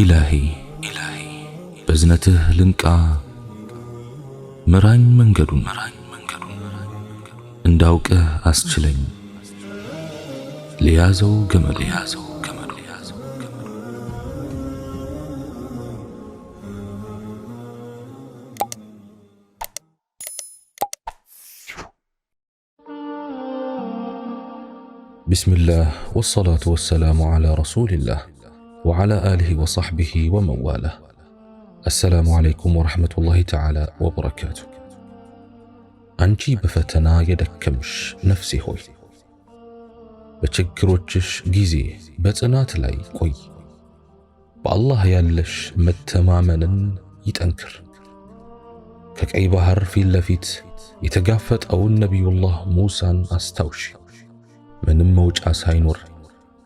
إلهي بزنته لنكا مران منجدون انداوك أسجلين ليازو جمل بسم الله والصلاة والسلام على رسول الله وعلى آله وصحبه ومن والاه. السلام عليكم ورحمة الله تعالى وبركاته. أنجي بفتنا يدكمش نفسي هوي بتشكروتش جيزي بتنات لاي قوي بالله يالش متمامن يتأنكر كأي بحر في اللفيت يتقافت أو النبي الله موسى أستوشي من موج ساينور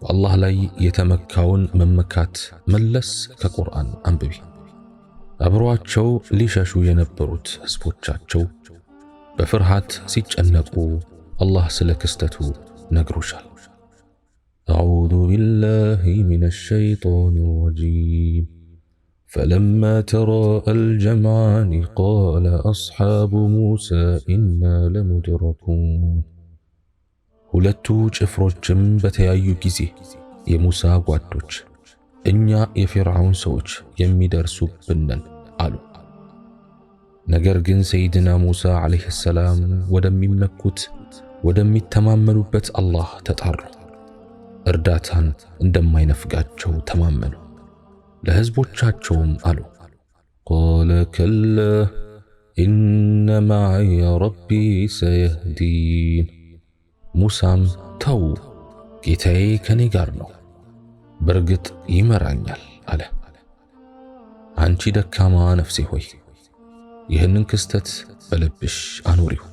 والله لاي يتمكاون ممكات ملس كقرآن أنببي أبرواتشو ليشاشو ينبروت هسبوتشاتشو بفرحات سيجنقو الله سلكستتو نقروشال. أعوذ بالله من الشيطان الرجيم. فلما تراءى الجمعان قال أصحاب موسى إنا لمدركون. ሁለቱ ጭፍሮችም በተያዩ ጊዜ የሙሳ ጓዶች እኛ የፊርዓውን ሰዎች የሚደርሱብንን አሉ። ነገር ግን ሰይድና ሙሳ አለይሂ ሰላም ወደሚመኩት ወደሚተማመኑበት አላህ ተጣሩ። እርዳታን እንደማይነፍጋቸው ተማመኑ። ለህዝቦቻቸውም አሉ ቃለ ከላ ኢነ መዐየ ረቢ ሰየህዲን። ሙሳም ተው ጌታዬ ከኔ ጋር ነው በርግጥ ይመራኛል አለ። አንቺ ደካማ ነፍሴ ሆይ ይህንን ክስተት በልብሽ አኑሪው።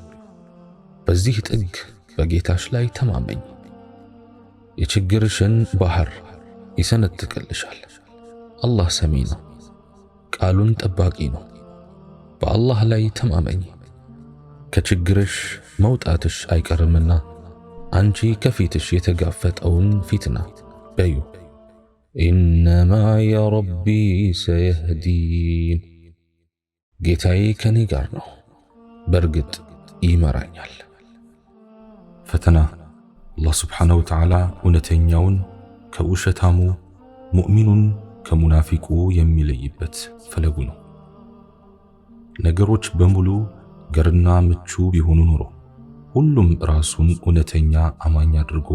በዚህ ጥግ በጌታሽ ላይ ተማመኝ። የችግርሽን ባህር ይሰነጥቅልሻል። አላህ ሰሚ ነው፣ ቃሉን ጠባቂ ነው። በአላህ ላይ ተማመኝ። ከችግርሽ መውጣትሽ አይቀርምና አንቺ ከፊትሽ የተጋፈጠውን ፊትና በዩ ኢነ መዐየ ረቢ ሰየህዲን። ጌታዬ ከኔ ጋር ነው በርግጥ ይመራኛል። ፈተና አላህ ስብሓነሁ ወተዓላ እውነተኛውን ከውሸታሙ ሙእሚኑን ከሙናፊቁ የሚለይበት ፈለጉ ነው። ነገሮች በሙሉ ገርና ምቹ ቢሆኑ ኖሮ ሁሉም ራሱን እውነተኛ አማኝ አድርጎ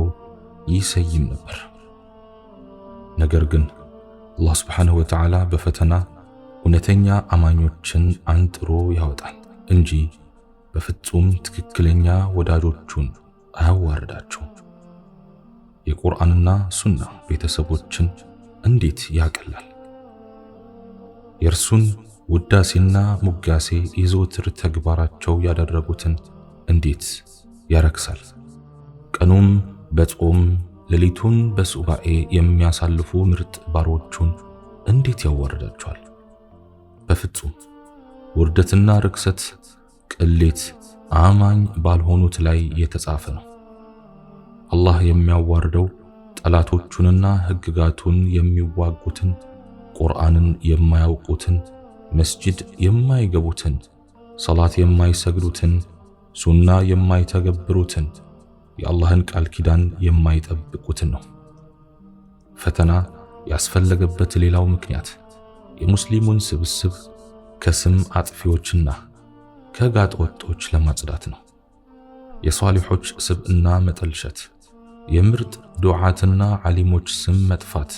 ይሰይም ነበር። ነገር ግን አላህ ስብሓነሁ ወተዓላ በፈተና እውነተኛ አማኞችን አንጥሮ ያወጣል እንጂ በፍጹም ትክክለኛ ወዳጆቹን አያዋርዳቸውም። የቁርአንና ሱና ቤተሰቦችን እንዴት ያቀላል! የእርሱን ውዳሴና ሙጋሴ የዘወትር ተግባራቸው ያደረጉትን እንዴት ያረክሳል! ቀኑም በጾም ሌሊቱን በሱባኤ የሚያሳልፉ ምርጥ ባሮቹን እንዴት ያዋርዳቸዋል! በፍጹም ውርደትና ርክሰት ቅሌት አማኝ ባልሆኑት ላይ የተጻፈ ነው። አላህ የሚያዋርደው ጠላቶቹንና ህግጋቱን የሚዋጉትን፣ ቁርአንን የማያውቁትን፣ መስጂድ የማይገቡትን፣ ሰላት የማይሰግዱትን፣ ሱና የማይተገብሩትን፣ የአላህን ቃል ኪዳን የማይጠብቁትን ነው። ፈተና ያስፈለገበት ሌላው ምክንያት የሙስሊሙን ስብስብ ከስም አጥፊዎችና ከጋጥ ወጦች ለማጽዳት ነው። የሷሊሖች ስብዕና መጠልሸት፣ የምርጥ ዱዓትና ዓሊሞች ስም መጥፋት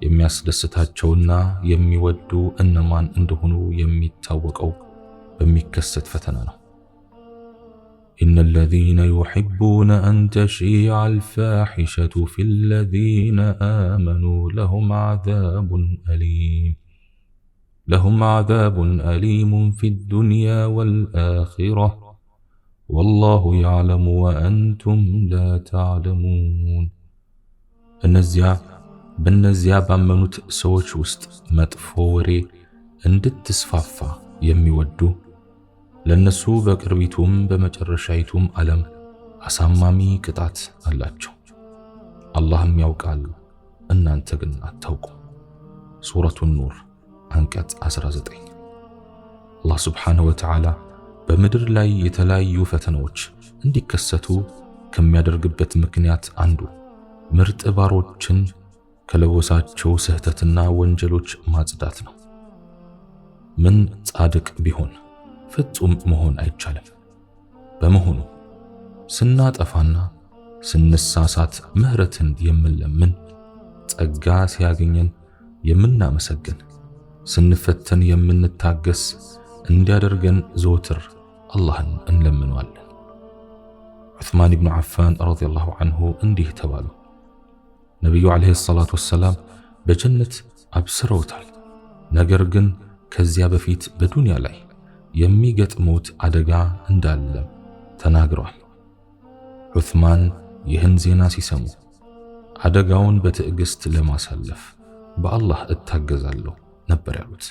የሚያስደስታቸውና የሚወዱ እነማን እንደሆኑ የሚታወቀው በሚከሰት ፈተና ነው። إن الذين يحبون أن تشيع الفاحشة في الذين آمنوا لهم عذاب أليم في الدنيا والآخرة والله يعلم وأنتم لا تعلمون. በእነዚያ ባመኑት ሰዎች ውስጥ መጥፎ ወሬ እንድትስፋፋ የሚወዱ ለነሱ በቅርቢቱም በመጨረሻይቱም ዓለም አሳማሚ ቅጣት አላቸው። አላህም ያውቃል፣ እናንተ ግን አታውቁም። ሱረቱ ኑር አንቀጽ 19። አላህ ሱብሓነሁ ወተዓላ በምድር ላይ የተለያዩ ፈተናዎች እንዲከሰቱ ከሚያደርግበት ምክንያት አንዱ ምርጥ ባሮችን ከለወሳቸው ስህተትና ወንጀሎች ማጽዳት ነው። ምን ጻድቅ ቢሆን ፍጹም መሆን አይቻልም። በመሆኑ ስናጠፋና ስንሳሳት ምህረትን የምንለምን፣ ጸጋ ሲያገኘን የምናመሰግን፣ ስንፈተን የምንታገስ እንዲያደርገን ዘወትር አላህን እንለምነዋለን። ዑስማን ኢብኑ ዓፋን ረዲየላሁ ዐንሁ እንዲህ ተባሉ። ነቢዩ ዓለይሂ ሰላቱ ወሰላም በጀነት አብስረውታል። ነገር ግን ከዚያ በፊት በዱንያ ላይ የሚገጥሙት አደጋ እንዳለም ተናግረዋል። ዑስማን ይህን ዜና ሲሰሙ አደጋውን በትዕግስት ለማሳለፍ በአላህ እታገዛለሁ ነበር ያሉት።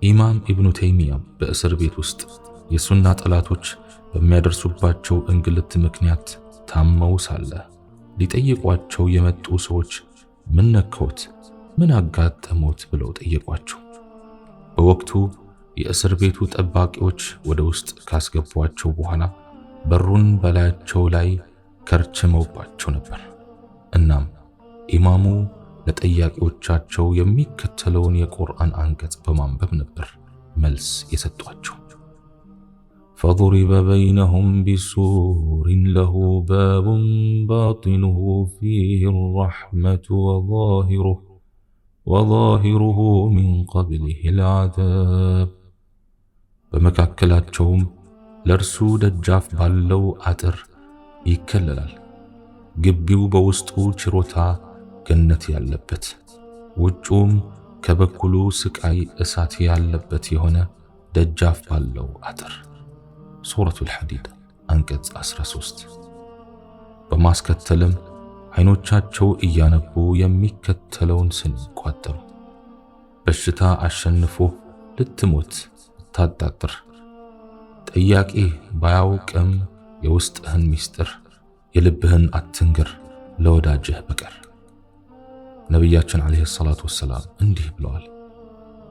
ኢማም ኢብኑ ተይሚያም በእስር ቤት ውስጥ የሱና ጠላቶች በሚያደርሱባቸው እንግልት ምክንያት ታመው ሳለ ሊጠይቋቸው የመጡ ሰዎች ምን ነካዎት፣ ምን አጋጠሞት ብለው ጠየቋቸው። በወቅቱ የእስር ቤቱ ጠባቂዎች ወደ ውስጥ ካስገቧቸው በኋላ በሩን በላያቸው ላይ ከርችመውባቸው ነበር። እናም ኢማሙ ለጠያቂዎቻቸው የሚከተለውን የቁርአን አንቀጽ በማንበብ ነበር መልስ የሰጧቸው። فضرب بينهم بسور له باب باطنه فيه الرحمة وظاهره من قبله العذاب በመካከላቸውም ለእርሱ ደጃፍ ባለው አጥር ይከለላል። ግቢው በውስጡ ችሮታ ገነት ያለበት፣ ውጩም ከበኩሉ ስቃይ እሳት ያለበት የሆነ ደጃፍ ባለው አጥር። ሱረቱል ሐዲድ አንቀጽ 13። በማስከተልም አይኖቻቸው እያነቡ የሚከተለውን ስም ቋጠሩ። በሽታ አሸንፎ ልትሞት ታጣጥር፣ ጠያቂ ባያውቅም የውስጥህን ሚስጥር የልብህን አትንገር ለወዳጅህ በቀር። ነቢያችን ዓለይሂ ሰላቱ ወሰላም እንዲህ ብለዋል፣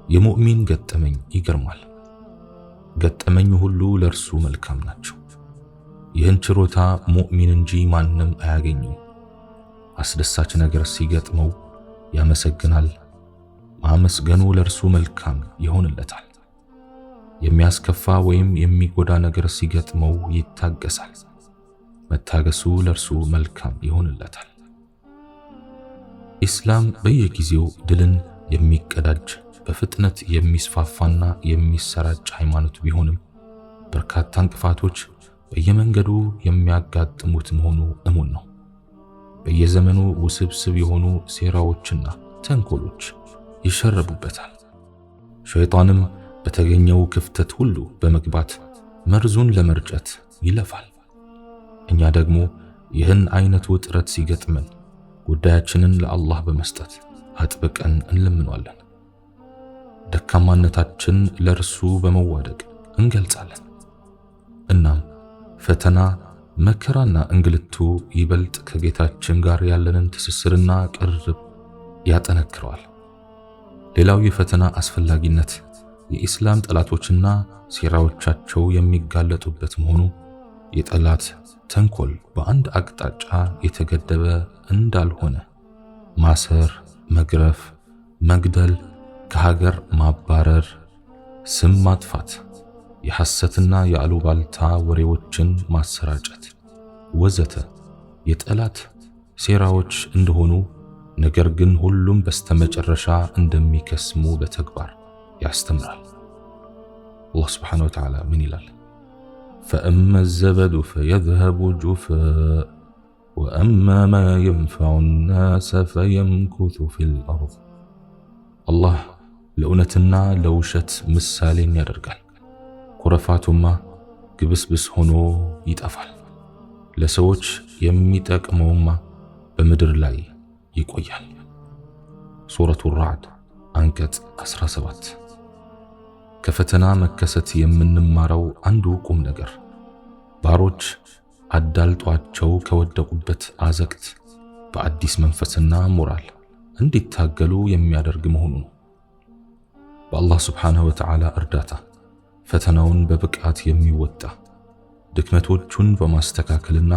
የሙእሚን ገጠመኝ ይገርማል። ገጠመኝ ሁሉ ለእርሱ መልካም ናቸው። ይህን ችሮታ ሙእሚን እንጂ ማንም አያገኘው። አስደሳች ነገር ሲገጥመው ያመሰግናል፣ ማመስገኑ ለእርሱ መልካም ይሆንለታል። የሚያስከፋ ወይም የሚጎዳ ነገር ሲገጥመው ይታገሳል፣ መታገሱ ለእርሱ መልካም ይሆንለታል። ኢስላም በየጊዜው ድልን የሚቀዳጅ በፍጥነት የሚስፋፋና የሚሰራጭ ሃይማኖት ቢሆንም በርካታ እንቅፋቶች በየመንገዱ የሚያጋጥሙት መሆኑ እሙን ነው። በየዘመኑ ውስብስብ የሆኑ ሴራዎችና ተንኮሎች ይሸረቡበታል። ሸይጣንም በተገኘው ክፍተት ሁሉ በመግባት መርዙን ለመርጨት ይለፋል። እኛ ደግሞ ይህን አይነቱ ጥረት ሲገጥመን ጉዳያችንን ለአላህ በመስጠት አጥብቀን እንለምነዋለን። ደካማነታችን ለእርሱ በመዋደቅ እንገልጻለን። እናም ፈተና፣ መከራና እንግልቱ ይበልጥ ከጌታችን ጋር ያለንን ትስስርና ቅርብ ያጠነክረዋል። ሌላው የፈተና አስፈላጊነት የኢስላም ጠላቶችና ሴራዎቻቸው የሚጋለጡበት መሆኑ የጠላት ተንኮል በአንድ አቅጣጫ የተገደበ እንዳልሆነ ማሰር፣ መግረፍ፣ መግደል፣ ከሀገር ማባረር፣ ስም ማጥፋት፣ የሐሰትና የአሉባልታ ወሬዎችን ማሰራጨት ወዘተ የጠላት ሴራዎች እንደሆኑ፣ ነገር ግን ሁሉም በስተመጨረሻ እንደሚከስሙ በተግባር ያስተምራል። አላህ ሱብሓነሁ ወተዓላ ምን ይላል? فأما الزبد فيذهب جفاء وأما ما ينفع الناس فيمكث في الأرض። الله ለእውነትና ለውሸት ምሳሌን ያደርጋል። ኩረፋቱማ ግብስብስ ሆኖ ይጠፋል፣ ለሰዎች የሚጠቅመውማ በምድር ላይ ይቆያል። ሱረቱ ራዕድ አንቀጽ 17። ከፈተና መከሰት የምንማረው አንዱ ቁም ነገር ባሮች አዳልጧቸው ከወደቁበት አዘቅት በአዲስ መንፈስና ሞራል እንዲታገሉ የሚያደርግ መሆኑ ነው። በአላህ ሱብሓነሁ ወተዓላ እርዳታ ፈተናውን በብቃት የሚወጣ ድክመቶቹን በማስተካከልና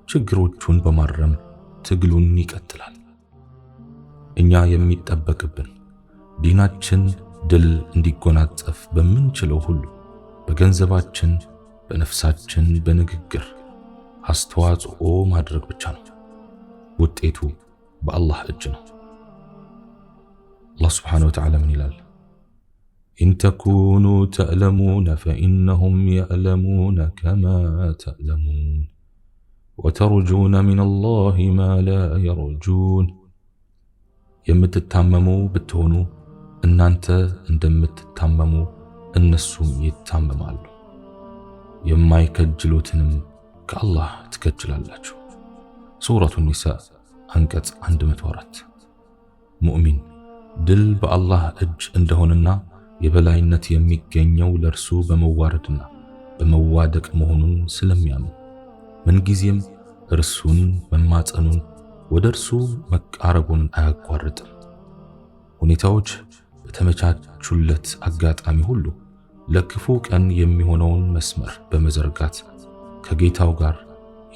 ችግሮቹን በማረም ትግሉን ይቀጥላል። እኛ የሚጠበቅብን ዲናችን ድል እንዲጎናጸፍ በምንችለው ሁሉ በገንዘባችን፣ በነፍሳችን፣ በንግግር አስተዋጽኦ ማድረግ ብቻ ነው። ውጤቱ በአላህ እጅ ነው። አላህ ሱብሓነሁ ወተዓላ ምን ይላል? إن تكونوا تألمون فإنهم يألمون كما تألمون وترجون من الله ما لا يرجون የምትታመሙ ብትሆኑ እናንተ እንደምትታመሙ እነሱም ይታመማሉ፣ የማይከጅሉትንም ከአላህ ትከጅላላችሁ። ሱረቱ ኒሳ አንቀጽ 104። ሙእሚን ድል በአላህ እጅ እንደሆነና የበላይነት የሚገኘው ለእርሱ በመዋረድና በመዋደቅ መሆኑን ስለሚያምን ምንጊዜም እርሱን መማጸኑን ወደ እርሱ መቃረቡን አያቋርጥም። ሁኔታዎች በተመቻቹለት አጋጣሚ ሁሉ ለክፉ ቀን የሚሆነውን መስመር በመዘርጋት ከጌታው ጋር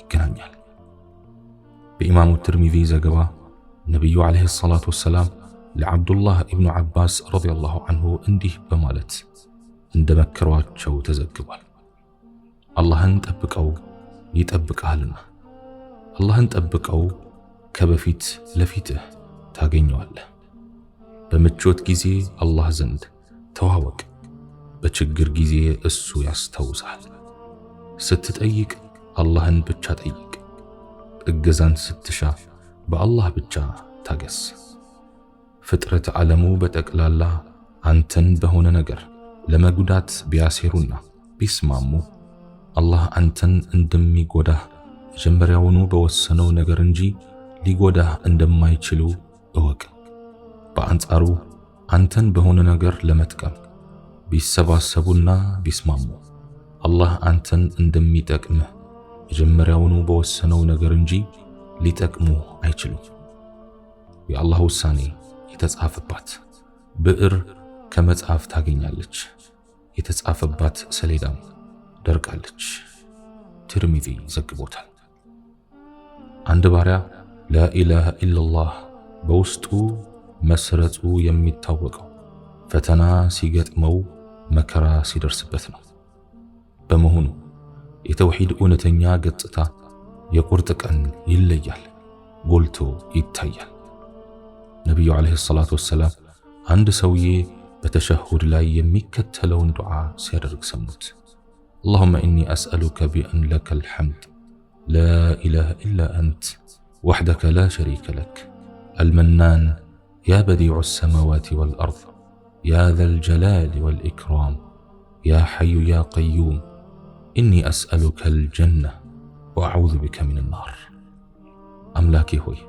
ይገናኛል። በኢማሙ ትርሚዚ ዘገባ ነቢዩ ዓለይሂ ሰላቱ ወሰላም ለዓብዱላህ ኢብኑ ዓባስ ረዲየላሁ ዐንሁ እንዲህ በማለት እንደመከሯቸው ተዘግቧል። አላህን ጠብቀው ይጠብቅሃልና፣ አላህን ጠብቀው ከበፊት ለፊትህ ታገኘዋለህ። በምቾት ጊዜ አላህ ዘንድ ተዋወቅ፣ በችግር ጊዜ እሱ ያስታውሳል። ስትጠይቅ አላህን ብቻ ጠይቅ፣ እገዛን ስትሻ በአላህ ብቻ ታገስ። ፍጥረት ዓለሙ በጠቅላላ አንተን በሆነ ነገር ለመጉዳት ቢያሴሩና ቢስማሙ አላህ አንተን እንደሚጎዳህ መጀመሪያውኑ በወሰነው ነገር እንጂ ሊጎዳህ እንደማይችሉ እወቅ። በአንጻሩ አንተን በሆነ ነገር ለመጥቀም ቢሰባሰቡና ቢስማሙ አላህ አንተን እንደሚጠቅምህ መጀመሪያውኑ በወሰነው ነገር እንጂ ሊጠቅሙህ አይችሉም። የአላህ ውሳኔ የተጻፈባት ብዕር ከመጽሐፍ ታገኛለች፣ የተጻፈባት ሰሌዳም ደርቃለች። ትርሚዚ ዘግቦታል። አንድ ባሪያ ላኢላሃ ኢላላህ በውስጡ መስረጹ የሚታወቀው ፈተና ሲገጥመው፣ መከራ ሲደርስበት ነው። በመሆኑ የተውሂድ እውነተኛ ገጽታ የቁርጥ ቀን ይለያል፣ ጎልቶ ይታያል። ነቢዩ ዓለይሂ ሰላቱ ወሰላም አንድ ሰውዬ በተሸሁድ ላይ የሚከተለውን ዱዓ ሲያደርግ ሰሙት። اللهم إني أسألك بأن لك الحمد لا إله إلا أنت وحدك لا شريك لك المنان يا بديع السماوات والأرض يا ذا الجلال والإكرام يا حي يا قيوم إني أسألك الجنة وأعوذ بك من النار أملاكي هوي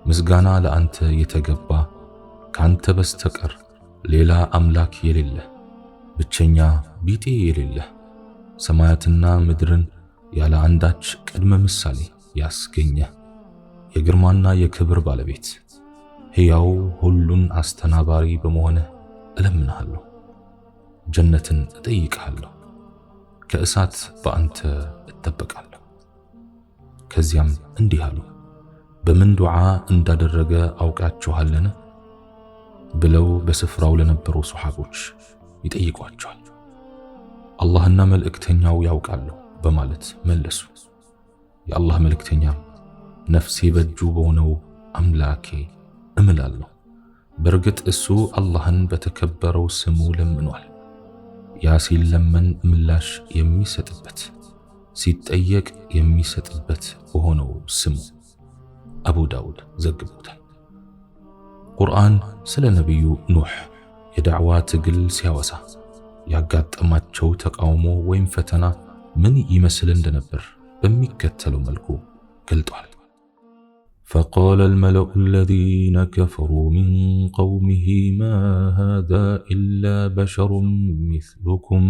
مزغانا لأنت يتقبى كانت بستقر ليلا أملاك يلله بتشنيا بيتي يلله ሰማያትና ምድርን ያለ አንዳች ቅድመ ምሳሌ ያስገኘ የግርማና የክብር ባለቤት ሕያው ሁሉን አስተናባሪ በመሆንህ እለምንሃለሁ፣ ጀነትን እጠይቅሃለሁ፣ ከእሳት በአንተ እጠበቃለሁ። ከዚያም እንዲህ አሉ፣ በምን ዱዓ እንዳደረገ አውቃችኋልን ብለው በስፍራው ለነበሩ ሱሐቦች ይጠይቋቸዋል። አላህና መልእክተኛው ያውቃሉ በማለት መለሱ። የአላህ መልእክተኛም ነፍሴ በእጁ በሆነው አምላኬ እምላለሁ፣ በእርግጥ እሱ አላህን በተከበረው ስሙ ለምኗል። ያ ሲለመን ምላሽ የሚሰጥበት ሲጠየቅ የሚሰጥበት በሆነው ስሙ አቡ ዳውድ ዘግቦታል። ቁርአን ስለ ነቢዩ ኑህ የዳዕዋ ትግል ሲያወሳ ያጋጠማቸው ተቃውሞ ወይም ፈተና ምን ይመስል እንደነበር በሚከተለው መልኩ ገልጧል። فقال الملأ الذين كفروا من قومه ما هذا إلا بشر مثلكم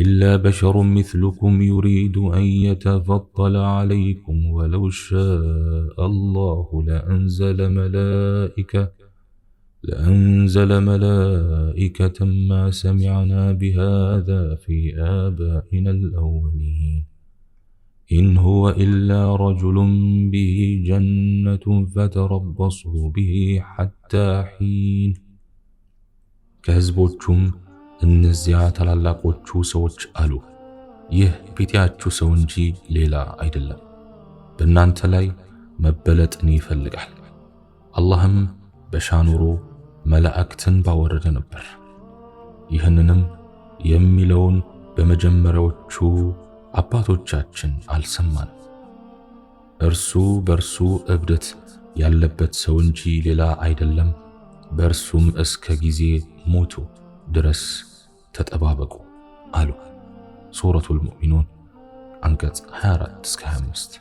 إلا بشر مثلكم يريد أن يتفضل عليكم ولو شاء الله لأنزل ملائكة ما سمعنا بهذا في آبائنا الأولين إن هو إلا رجل به جنة فتربصوا به حتى حين كهزبوچم እነዚያ ታላላቆቹ ሰዎች አሉ ይህ ቤታችሁ ሰው እንጂ ሌላ አይደለም በእናንተ ላይ መበለጥን ይፈልጋል አላህም በሻኑሮ መላእክትን ባወረደ ነበር ይህንንም የሚለውን በመጀመሪያዎቹ አባቶቻችን አልሰማን እርሱ በርሱ እብደት ያለበት ሰው እንጂ ሌላ አይደለም በርሱም እስከ ጊዜ ሞቱ ድረስ ተጠባበቁ አሉ ሱረቱል ሙእሚኑን አንቀጽ 24-25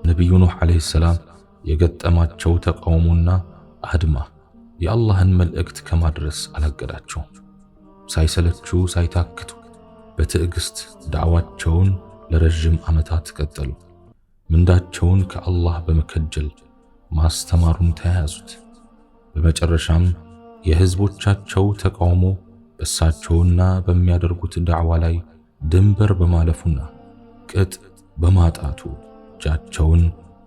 ነብዩ ኑህ አለይሂ ሰላም የገጠማቸው ተቃውሞና አድማ የአላህን መልእክት ከማድረስ አላገዳቸውም ሳይሰለቹ ሳይታክቱ በትዕግስት ዳዕዋቸውን ለረጅም ዓመታት ቀጠሉ ምንዳቸውን ከአላህ በመከጀል ማስተማሩን ተያያዙት በመጨረሻም የህዝቦቻቸው ተቃውሞ በሳቸውና በሚያደርጉት ዳዕዋ ላይ ድንበር በማለፉና ቅጥ በማጣቱ እጃቸውን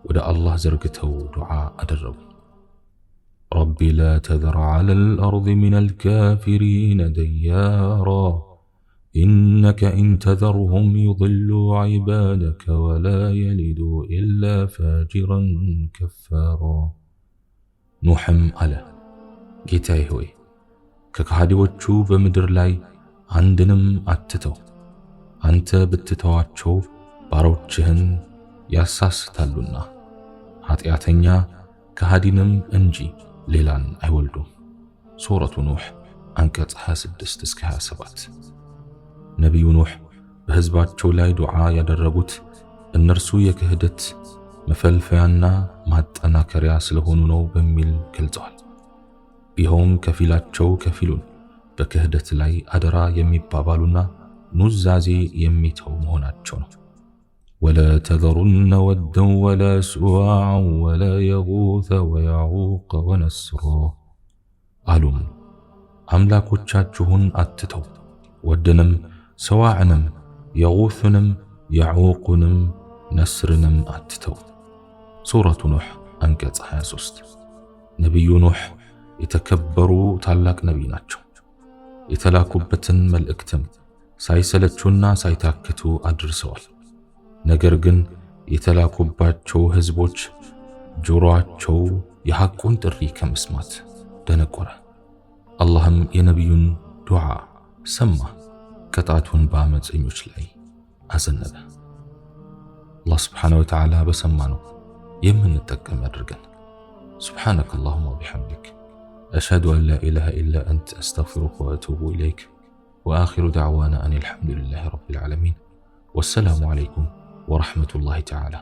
ወደ አላህ ዘርግተው ዱዓ አደረጉ رب لا تذر على الأرض من الكافرين ديارا إنك إن تذرهم يضلوا عبادك ولا يلدوا إلا فاجرا كفارا نوحم على ጌታዬ ሆይ ከካህዲዎቹ በምድር ላይ አንድንም አትተው አንተ ብትተዋቸው ባሮችህን ያሳስታሉና ኃጢአተኛ ከሃዲንም እንጂ ሌላን አይወልዱም ሱረቱ ኑህ አንቀጽ 26-27 ነብዩ ኑህ በህዝባቸው ላይ ዱዓ ያደረጉት እነርሱ የክህደት መፈልፈያና ማጠናከሪያ ስለሆኑ ነው በሚል ገልጸዋል ይኸውም ከፊላቸው ከፊሉን በክህደት ላይ አደራ የሚባባሉና ኑዛዜ የሚተው መሆናቸው ነው ولا تذرن ودا ولا سواعا ولا يغوث ويعوق ونسرا አሉም አምላኮቻችሁን አትተው ወደንም ሰዋዕንም የጉثንም የዑቅንም ነስርንም አትተው ሱረቱ ኑህ አንቀጽ 23 ነብዩ ኑህ የተከበሩ ታላቅ ነብይ ናቸው የተላኩበትን መልእክትም ሳይሰለቹና ሳይታክቱ አድርሰዋል ነገር ግን የተላኩባቸው ህዝቦች ጆሮአቸው የሐቁን ጥሪ ከመስማት ደነቆረ አላህም የነብዩን ዱዓ ሰማ ቅጣቱን በአመፀኞች ላይ አዘነበ አላህ Subhanahu Wa Ta'ala በሰማነው የምንጠቀም ያድርገን سبحانك اللهم وبحمدك أشهد أن لا إله إلا أنت أستغفرك وأتوب إليك وآخر دعوانا أن الحمد لله رب العالمين والسلام عليكم ورحمة الله تعالى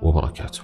وبركاته